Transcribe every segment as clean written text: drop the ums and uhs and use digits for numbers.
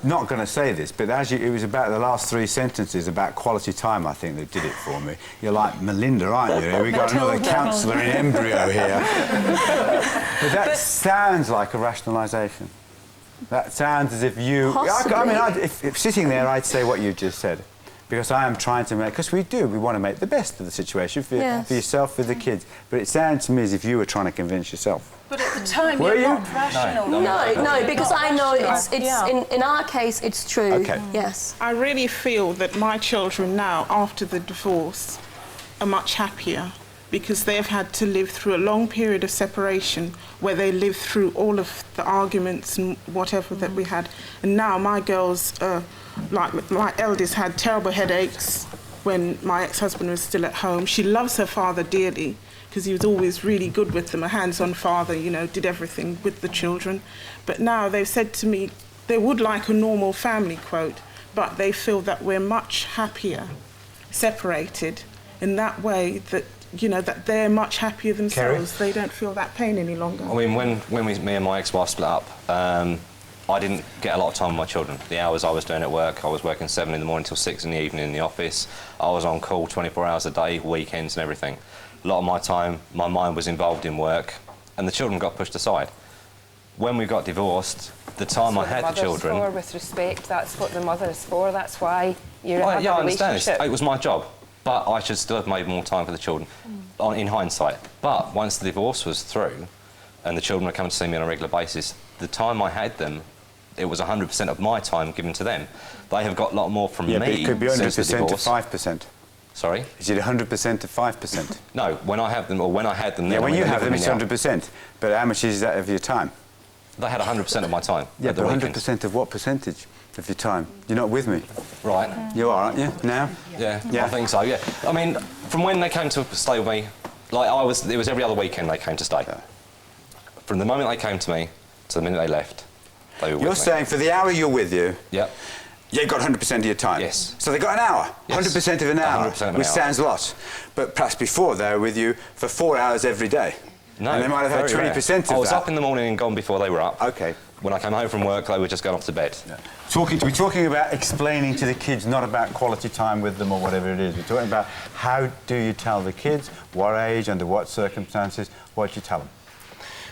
not going to say this, but it was about the last 3 sentences about quality time, I think, that did it for me. You're like Melinda, aren't you? We've got another counsellor in embryo here. But that sounds like a rationalisation. That sounds as if you... I mean, if sitting there, I'd say what you just said. Because I am trying to make... Because we want to make the best of the situation for yourself, for the kids. But it sounds to me as if you were trying to convince yourself. But at the time, you're not rational. No, because I know in our case, it's true. Okay. Yes. I really feel that my children now, after the divorce, are much happier because they've had to live through a long period of separation where they lived through all of the arguments and whatever that we had. And now my girls, like my eldest, had terrible headaches when my ex-husband was still at home. She loves her father dearly, because he was always really good with them, a hands-on father, you know, did everything with the children. But now they've said to me they would like a normal family, quote, but they feel that we're much happier separated in that way, that, you know, that they're much happier themselves. Kerry? They don't feel that pain any longer. I mean, when me and my ex-wife split up, I didn't get a lot of time with my children. The hours I was doing at work, I was working 7 in the morning till 6 in the evening in the office. I was on call 24 hours a day, weekends and everything. A lot of my time, my mind was involved in work, and the children got pushed aside. When we got divorced, the time I had the children... For, with respect, that's what the mother is for, that's why you're in a yeah, I understand. relationship. It was my job, but I should still have made more time for the children, in hindsight. But once the divorce was through, and the children were coming to see me on a regular basis, the time I had them, it was 100% of my time given to them. They have got a lot more from me but it could be 100% since the divorce. to 5%. Sorry? Is it 100% to 5%? No, when I have them, or when I had them... Yeah, when you have them, it's 100%. But how much is that of your time? They had 100% of my time. Yeah, but 100% of what percentage of your time? You're not with me. Right. You are, aren't you, now? Yeah, I think so, yeah. I mean, from when they came to stay with me, like it was every other weekend they came to stay. Yeah. From the moment they came to me to the minute they left, they were with me. You're saying for the hour you're with you... Yep. You've got 100% of your time? Yes. So they got an hour? Yes. 100% of an hour? 100% of an which hour. sounds a lot. But perhaps before they were with you for 4 hours every day? No, and they might have had 20% of that? I was up in the morning and gone before they were up. OK. When I came home from work, they were just going off to bed. Yeah. We're talking about explaining to the kids, not about quality time with them or whatever it is. We're talking about how do you tell the kids, what age, under what circumstances, what do you tell them?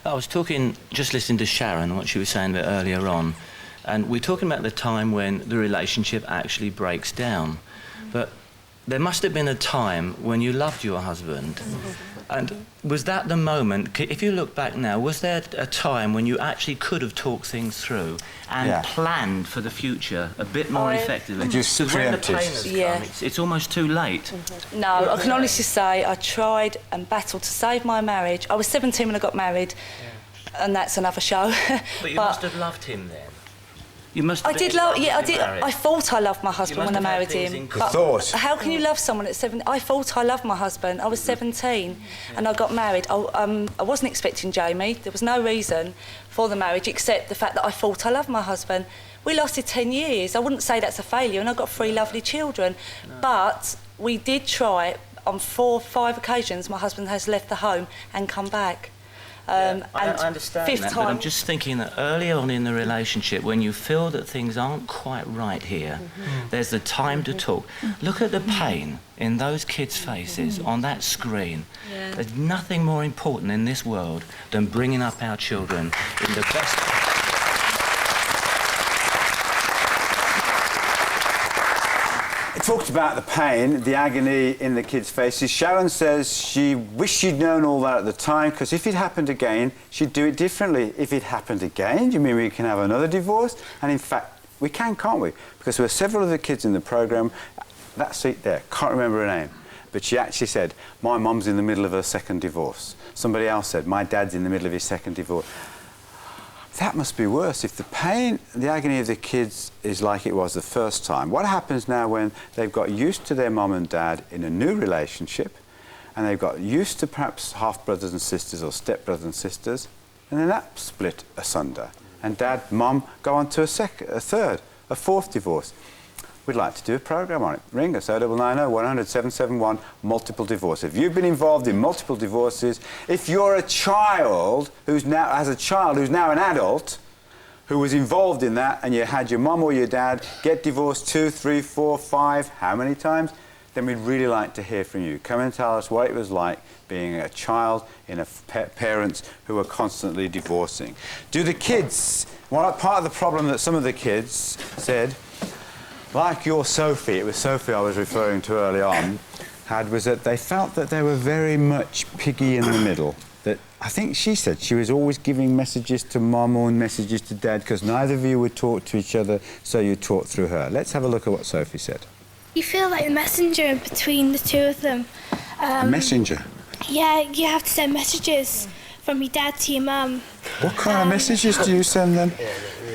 I was just listening to Sharon, what she was saying a bit earlier on, and we're talking about the time when the relationship actually breaks down. But there must have been a time when you loved your husband. And was that the moment, if you look back now, was there a time when you actually could have talked things through and planned for the future a bit more effectively? Just when the pain has come, it's almost too late. No, I can honestly say I tried and battled to save my marriage. I was 17 when I got married, and that's another show. But you must have loved him then. You must. I did love. Yeah, I did. I thought I loved my husband when I married him. Thought. How can you love someone at 7? I thought I loved my husband. I was 17, and I got married. I wasn't expecting Jamie. There was no reason for the marriage except the fact that I thought I loved my husband. We lasted 10 years. I wouldn't say that's a failure, and I got 3 lovely children. No. But we did try on 4 or 5 occasions. My husband has left the home and come back. I understand that, but I'm just thinking that earlier on in the relationship, when you feel that things aren't quite right here, there's the time to talk. Look at the pain in those kids' faces on that screen. There's nothing more important in this world than bringing up our children in the best... Talked about the pain, the agony in the kids' faces. Sharon says she wished she'd known all that at the time, because if it happened again, she'd do it differently. If it happened again, do you mean we can have another divorce? And in fact, we can, can't we? Because there were several of the kids in the programme. That seat there, can't remember her name, but she actually said, my mum's in the middle of her 2nd divorce. Somebody else said, my dad's in the middle of his 2nd divorce. That must be worse. If the pain, the agony of the kids is like it was the first time, what happens now when they've got used to their mum and dad in a new relationship, and they've got used to perhaps half-brothers and sisters or step-brothers and sisters, and then that split asunder, and dad, mum go on to a 3rd, a 4th divorce? We'd like to do a programme on it. Ring us 0990 100 771, multiple divorce. If you've been involved in multiple divorces, if you're a child who's now, as a child who's now an adult, who was involved in that, and you had your mum or your dad get divorced 2, 3, 4, 5, how many times? Then we'd really like to hear from you. Come and tell us what it was like being a child in a parents who are constantly divorcing. Do the kids, part of the problem that some of the kids said, like your Sophie, it was Sophie I was referring to early on, was that they felt that they were very much piggy in the middle. That I think she said she was always giving messages to mum or messages to dad because neither of you would talk to each other, so you talked through her. Let's have a look at what Sophie said. You feel like the messenger between the two of them. A messenger? Yeah, you have to send messages from your dad to your mum. What kind of messages do you send then?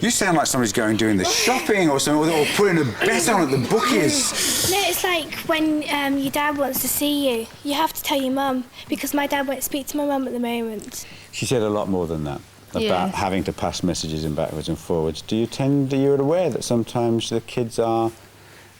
You sound like somebody's going doing the shopping or something, or putting a bet on at the bookies. No, it's like when your dad wants to see you, you have to tell your mum, because my dad won't speak to my mum at the moment. She said a lot more than that, about having to pass messages in backwards and forwards. You're aware that sometimes the kids are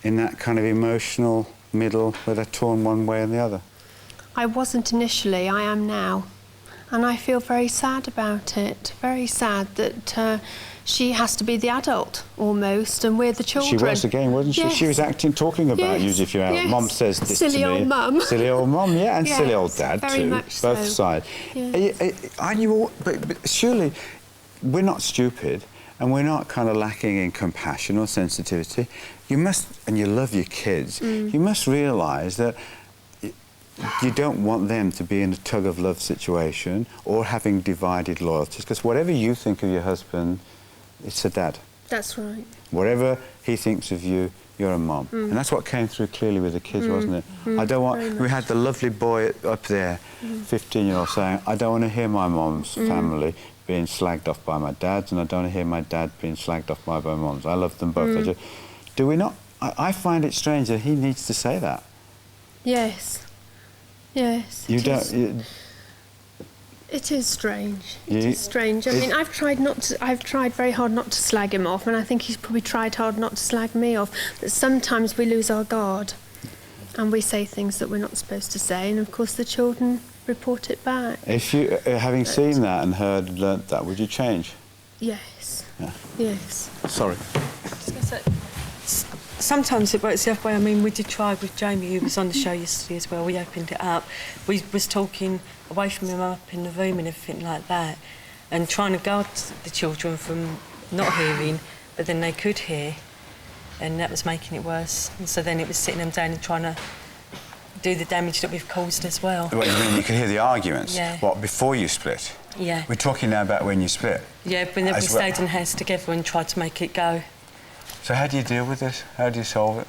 in that kind of emotional middle where they're torn one way and the other? I wasn't initially, I am now. And I feel very sad about it, very sad that she has to be the adult, almost, and we're the children. She was again, wasn't she? Yes. She was talking about you as if you're out. Yes. Mum says this silly to me. Old mum. Silly old mum, yeah, and Yes, silly old dad very too. much Both so. sides. Yes. Aren't you all, but surely we're not stupid and we're not kind of lacking in compassion or sensitivity. You must, and you love your kids, you must realise that you don't want them to be in a tug-of-love situation or having divided loyalties, because whatever you think of your husband, it's a dad. That's right. Whatever he thinks of you, you're a mum. And that's what came through clearly with the kids, wasn't it? I don't want... We had the lovely boy up there, 15-year-old, saying, I don't want to hear my mum's family being slagged off by my dad's, and I don't want to hear my dad being slagged off by my mum's. I love them both. Do we not... I find it strange that he needs to say that. Yes. Yes. You don't... It is strange. It is strange. I mean, I've tried very hard not to slag him off, and I think he's probably tried hard not to slag me off. But sometimes we lose our guard, and we say things that we're not supposed to say, and of course the children report it back. If you, having seen that and learnt that, would you change? Yes. Yeah. Yes. Sorry. Sometimes it works the other way. I mean, we did try with Jamie, who was on the show yesterday as well. We opened it up. We was talking away from him up in the room and everything like that, and trying to guard the children from not hearing, but then they could hear, and that was making it worse. And so then it was sitting them down and trying to do the damage that we've caused as well. What, you mean you could hear the arguments? Yeah. What, before you split? Yeah. We're talking now about when you split? Yeah, when we stayed in the house together and tried to make it go. So how do you deal with this? How do you solve it?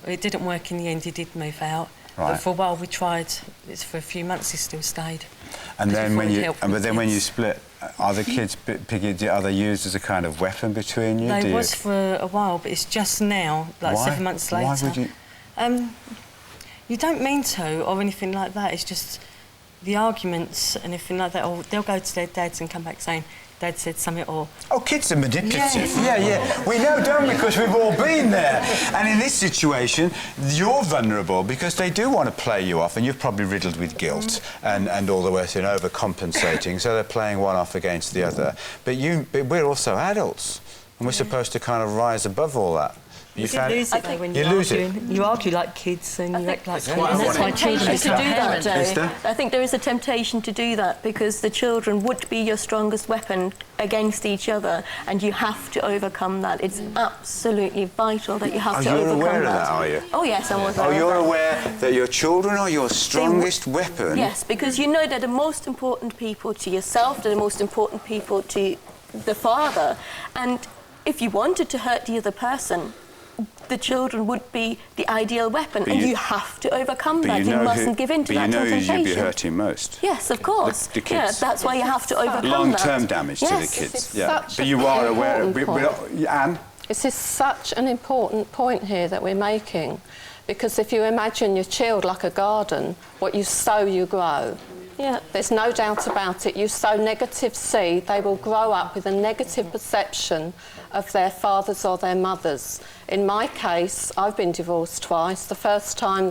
It didn't work in the end. He did move out. Right. But for a while we tried. It's for a few months he still stayed. And then when you split, are the kids piggy? Are they used as a kind of weapon between you? No, it was for a while, but it's just now, like Why? 7 months later. Why would you? You don't mean to or anything like that. It's just the arguments and everything like that. Or they'll go to their dads and come back saying, Dad said something, or... Oh, kids are manipulative. Yeah. We know, don't we? Because we've all been there. And in this situation, you're vulnerable because they do want to play you off, and you're probably riddled with guilt and all the rest, and overcompensating, so they're playing one off against the other. But we're also adults, and we're supposed to kind of rise above all that. You lose it, though, when you lose argue. it. You argue like kids and you act like kids. And there's a temptation to do that, Esther? I think there is a temptation to do that because the children would be your strongest weapon against each other, and you have to overcome that. It's absolutely vital that you have to overcome that. You're aware of that, are you? Oh, yes, I'm aware of that. Oh, you're aware that your children are your strongest weapon? Yes, because you know they're the most important people to yourself, they're the most important people to the father, and if you wanted to hurt the other person, the children would be the ideal weapon, and you have to overcome that. You mustn't give in to that temptation. But you know who you'd be hurting most. Yes, of course. The kids. Yeah, that's why you have to overcome that. Long-term damage to the kids. But you are aware of it. Anne? This is such an important point here that we're making, because if you imagine your child like a garden, what you sow, you grow. Yeah, there's no doubt about it. You sow negative seed, they will grow up with a negative perception of their fathers or their mothers. In my case, I've been divorced twice. The first time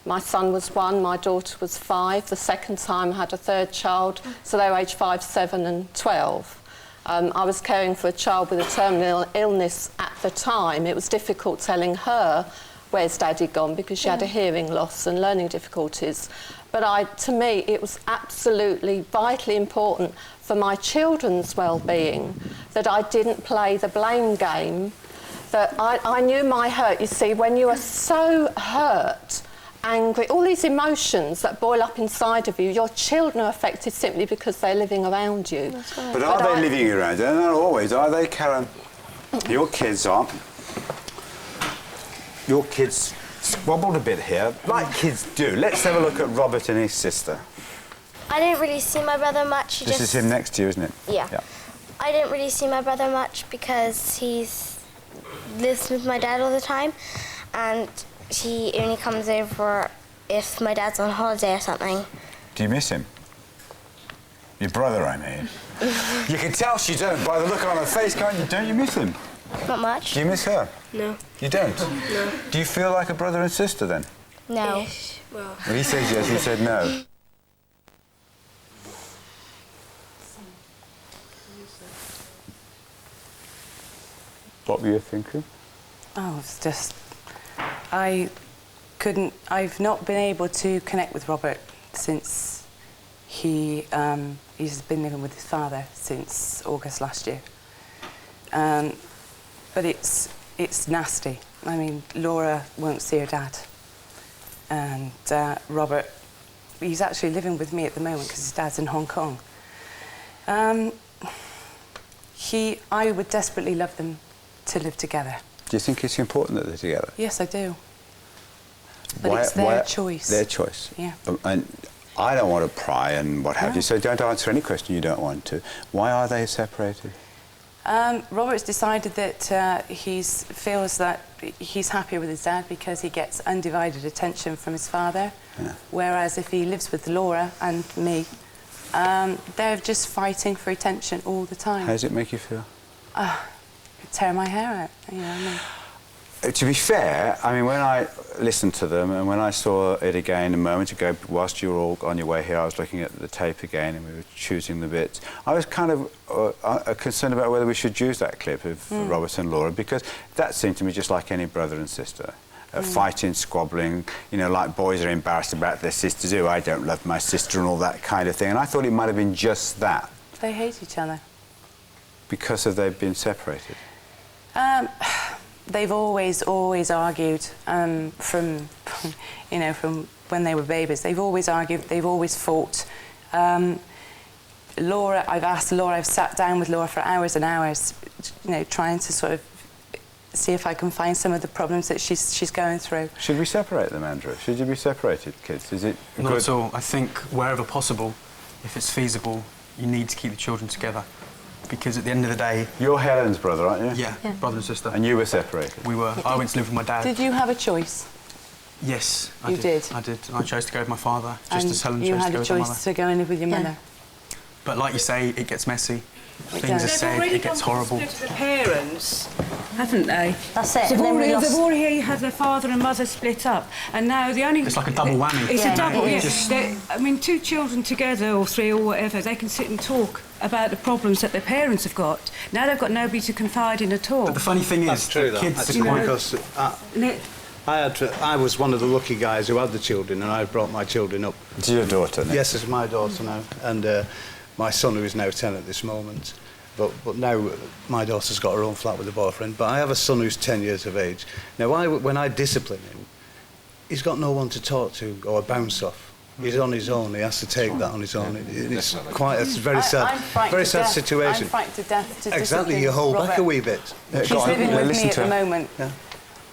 my son was 1, my daughter was 5. The second time I had a third child, so they were aged 5, 7 and 12. I was caring for a child with a terminal illness at the time. It was difficult telling her where's Daddy gone because she had a hearing loss and learning difficulties. But to me, it was absolutely vitally important for my children's well-being that I didn't play the blame game, that I knew my hurt. You see, when you are so hurt, angry, all these emotions that boil up inside of you, your children are affected simply because they're living around you. That's right. But are they living around you? They're not always, are they, Karen? Your kids aren't. Your kids squabbled a bit here, like kids do. Let's have a look at Robert and his sister. I didn't really see my brother much. This is him next to you, isn't it? Yeah. I didn't really see my brother much because he lives with my dad all the time, and he only comes over if my dad's on holiday or something. Do you miss him? Your brother, I mean. You can tell she don't by the look on her face, can't you? Don't you miss him? Not much. Do you miss her? No. You don't? No. Do you feel like a brother and sister then? No. Well, he said yes, he said no. What were you thinking? Oh, it's just... I've not been able to connect with Robert since he's been living with his father since August last year. But it's nasty. I mean, Laura won't see her dad. And Robert, he's actually living with me at the moment because his dad's in Hong Kong. I would desperately love them to live together. Do you think it's important that they're together? Yes, I do. But it's their choice. Their choice? Yeah. And I don't want to pry and what have you, so don't answer any question you don't want to. Why are they separated? Robert's decided that he feels that he's happier with his dad because he gets undivided attention from his father, whereas if he lives with Laura and me, they're just fighting for attention all the time. How does it make you feel? Tear my hair out, you know what I mean? To be fair, I mean, when I listened to them and when I saw it again a moment ago, whilst you were all on your way here, I was looking at the tape again and we were choosing the bits. I was kind of concerned about whether we should use that clip of Robert and Laura, because that seemed to me just like any brother and sister. Fighting, squabbling, you know, like boys are embarrassed about their sisters. Oh, I don't love my sister and all that kind of thing. And I thought it might have been just that. They hate each other. Because they've been separated? They've always argued from when they were babies. They've always argued, they've always fought. Laura, I've sat down with Laura for hours and hours, you know, trying to sort of see if I can find some of the problems that she's going through. Should we separate them, Andrew? Should you be separated, kids? Is it Not at all. I think wherever possible, if it's feasible, you need to keep the children together. Because at the end of the day... You're Helen's brother, aren't you? Yeah, brother and sister. And you were separated? We were. I went to live with my dad. Did you have a choice? Yes, I did. I did. I chose to go with my father, just as Helen chose to go with my mother. You had a choice to go and live with your mother. But like you say, it gets messy. It Things are does. said, it gets horrible. The parents, haven't they? That's it. They've already had their father and mother split up, and now the only... It's like a double whammy. It's a double, yeah. Just... I mean, two children together, or three, or whatever, they can sit and talk about the problems that their parents have got. Now they've got nobody to confide in at all. But the funny thing is, that's true, kids... Because I was one of the lucky guys who had the children, and I brought my children up. It's your daughter, Nick? Yes, it's my daughter now, and my son, who is now 10 at this moment. But now my daughter's got her own flat with a boyfriend. But I have a son who's 10 years of age. Now, when I discipline him, he's got no one to talk to or bounce off. He's on his own. He has to take that on his own. It's quite a very sad situation. I'm frightened to death to exactly, you hold back a wee bit. He's living with me at the moment. Yeah.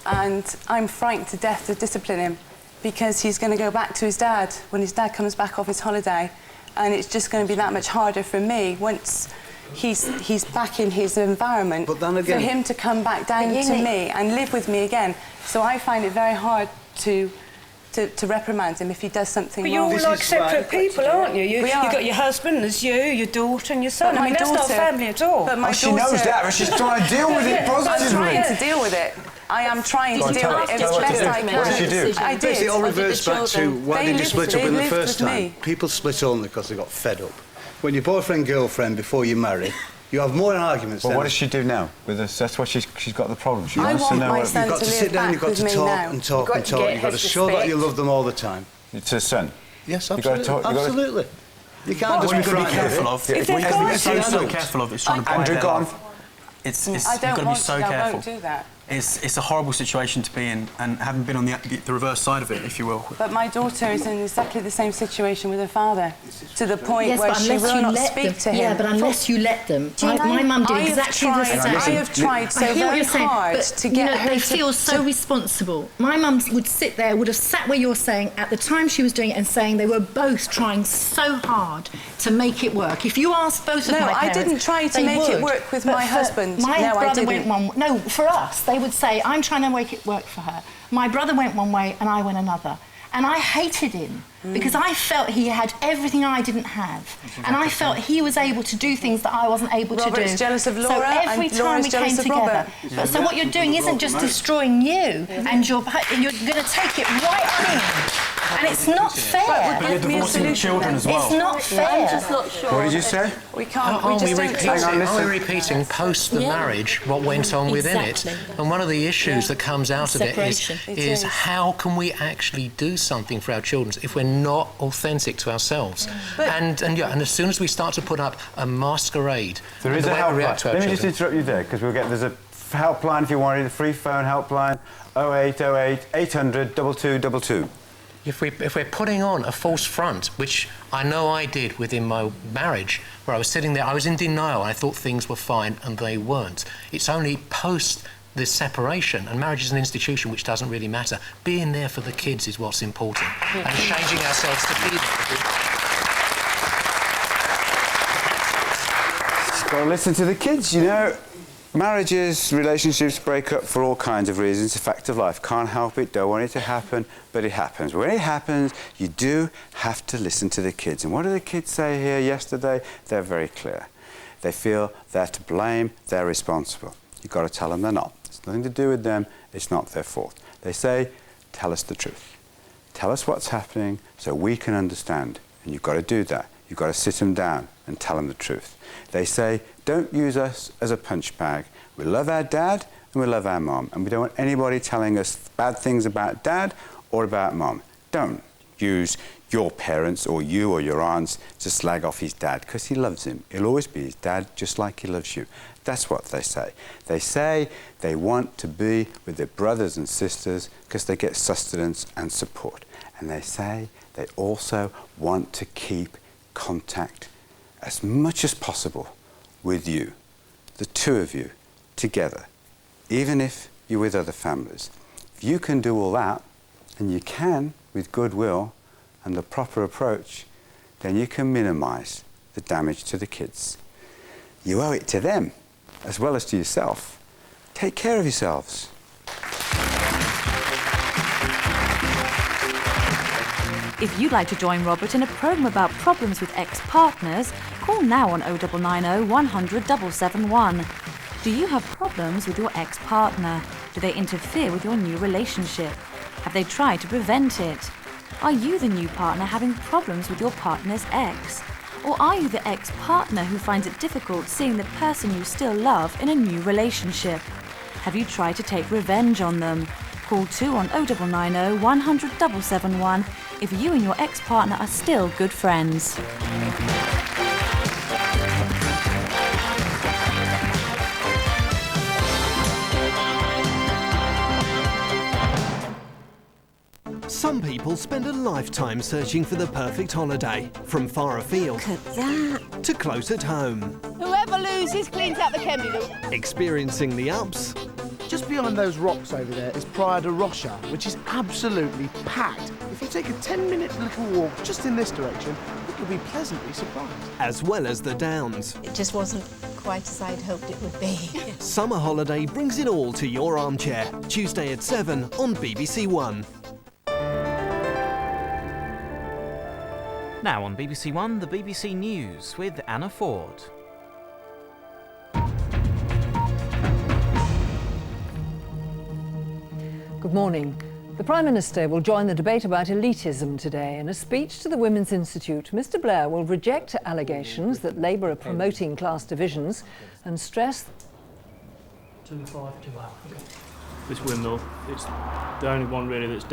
And I'm frightened to death to discipline him because he's going to go back to his dad when his dad comes back off his holiday. And it's just going to be that much harder for me once he's back in his environment, but then again, for him to come back down to me and live with me again. So I find it very hard to reprimand him if he does something wrong. But you're like separate people, aren't you? You've got your husband, there's you, your daughter and your son. I mean, that's not family at all. But my she knows that, but she's trying to deal with it positively. I'm trying to deal with it. I am trying to deal with it as best I can. What did you do? I did. It all reverts back to why did you split up in the first time? Me. People split only because they got fed up. When your boyfriend, girlfriend, before you marry, You have more arguments. Well, what does she do now with us? That's what she's got the problem. She I wants to want know my what... son You've got to sit down, you've got to talk and talk and talk. You've got to show that you love them all the time. It's her son. Yes, You've got to absolutely. talk, Absolutely. You can't What just you've be got to be frightened careful of of, it. what you've got to be It's so adults. careful of, is trying to Andrew, buy go their on. love. It's I you've don't got to be want so to, I careful. won't do that. It's a horrible situation to be in, and having been on the reverse side of it, if you will. But my daughter is in exactly the same situation with her father, to the point where she will not speak to him. Yeah, but unless you let them. My mum did exactly the same. I have tried so very hard to get her they to... feel so responsible. My mum would sit there, would have sat where you're saying at the time she was doing it and saying they were both trying so hard to make it work. If you ask both of my parents... No, I didn't try to make it work with my husband. My brother went one... No, for us, they would say, I'm trying to make it work for her. My brother went one way and I went another. And I hated him because I felt he had everything I didn't have. And I felt he was able to do things that I wasn't able to do. Robert's jealous of Laura, so every and time Laura's we jealous came of together. Robert. But so what you're doing isn't just destroying you, and you're going to take it right on in. And it's not fair. But you're divorcing children as well. It's not fair. I'm just not sure. What did you say? We can't. Are we listen. repeating post the marriage what went on within it? And one of the issues that comes out of it is how can we actually do something for our children if we're not authentic to ourselves? And as soon as we start to put up a masquerade, There is a helpline. Let me just interrupt you there, because there's a helpline if you want it, a free phone helpline, 0808 800 2222. If we're putting on a false front, which I know I did within my marriage, where I was sitting there, I was in denial, I thought things were fine and they weren't. It's only post this separation, and marriage is an institution which doesn't really matter. Being there for the kids is what's important, and changing ourselves to be there. Just got to listen to the kids, you know. Marriages, relationships break up for all kinds of reasons. It's a fact of life. Can't help it, don't want it to happen, but it happens. When it happens, you do have to listen to the kids. And what do the kids say here yesterday? They're very clear. They feel they're to blame, they're responsible. You've got to tell them they're not. It's nothing to do with them, it's not their fault. They say, tell us the truth. Tell us what's happening so we can understand. And you've got to do that. You've got to sit them down and tell them the truth. They say, don't use us as a punch bag. We love our dad and we love our mom, and we don't want anybody telling us bad things about dad or about mom. Don't use your parents or you or your aunts to slag off his dad, because he loves him. He'll always be his dad just like he loves you. That's what they say. They say they want to be with their brothers and sisters because they get sustenance and support. And they say they also want to keep contact as much as possible with you, the two of you, together, even if you're with other families. If you can do all that, and you can with goodwill and the proper approach, then you can minimise the damage to the kids. You owe it to them, as well as to yourself. Take care of yourselves. If you'd like to join Robert in a programme about problems with ex-partners, call now on 0990 100 771. Do you have problems with your ex-partner? Do they interfere with your new relationship? Have they tried to prevent it? Are you the new partner having problems with your partner's ex? Or are you the ex-partner who finds it difficult seeing the person you still love in a new relationship? Have you tried to take revenge on them? Call 2 on 0990 100 771 if you and your ex-partner are still good friends. Some people spend a lifetime searching for the perfect holiday, from far afield Look at that. to close at home. Whoever loses cleans out the chemmy, look. Experiencing the ups. Just beyond those rocks over there is Praia de Rocha, which is absolutely packed. If you take a 10-minute little walk just in this direction, you'll be pleasantly surprised. As well as the downs. It just wasn't quite as I'd hoped it would be. Summer Holiday brings it all to your armchair. Tuesday at 7 on BBC One. Now on BBC One, the BBC News with Anna Ford. Good morning. The Prime Minister will join the debate about elitism today. In a speech to the Women's Institute, Mr Blair will reject allegations that Labour are promoting class divisions and stress... 2-5-2 out. This windmill, it's the only one really that's